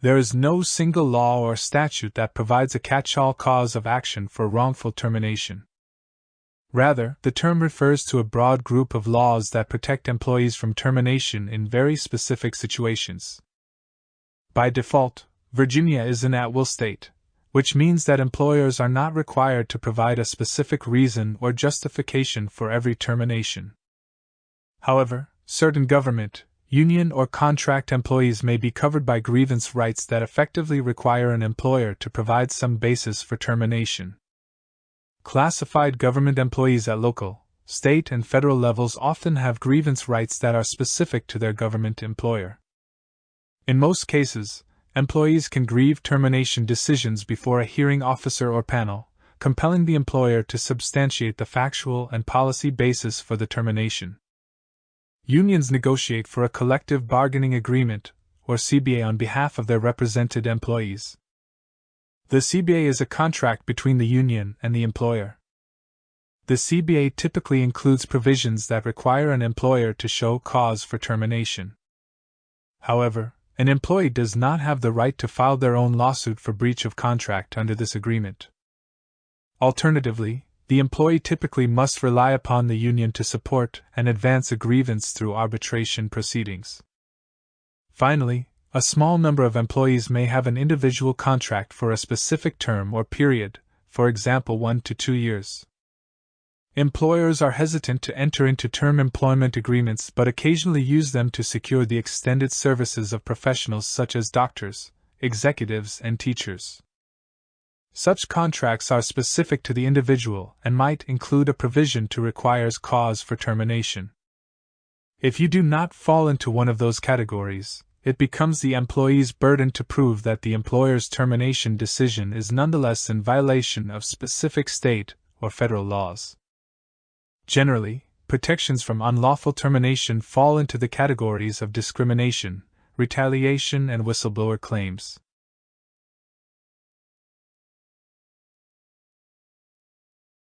There is no single law or statute that provides a catch-all cause of action for wrongful termination. Rather, the term refers to a broad group of laws that protect employees from termination in very specific situations. By default, Virginia is an at-will state, which means that employers are not required to provide a specific reason or justification for every termination. However, certain government, union, or contract employees may be covered by grievance rights that effectively require an employer to provide some basis for termination. Classified government employees at local, state, and federal levels often have grievance rights that are specific to their government employer. In most cases, employees can grieve termination decisions before a hearing officer or panel, compelling the employer to substantiate the factual and policy basis for the termination. Unions negotiate for a collective bargaining agreement, or CBA, on behalf of their represented employees. The CBA is a contract between the union and the employer. The CBA typically includes provisions that require an employer to show cause for termination. However, an employee does not have the right to file their own lawsuit for breach of contract under this agreement. Alternatively, the employee typically must rely upon the union to support and advance a grievance through arbitration proceedings. Finally, a small number of employees may have an individual contract for a specific term or period, for example 1 to 2 years. Employers are hesitant to enter into term employment agreements but occasionally use them to secure the extended services of professionals such as doctors, executives, and teachers. Such contracts are specific to the individual and might include a provision to require cause for termination. If you do not fall into one of those categories, it becomes the employee's burden to prove that the employer's termination decision is nonetheless in violation of specific state or federal laws. Generally, protections from unlawful termination fall into the categories of discrimination, retaliation, and whistleblower claims.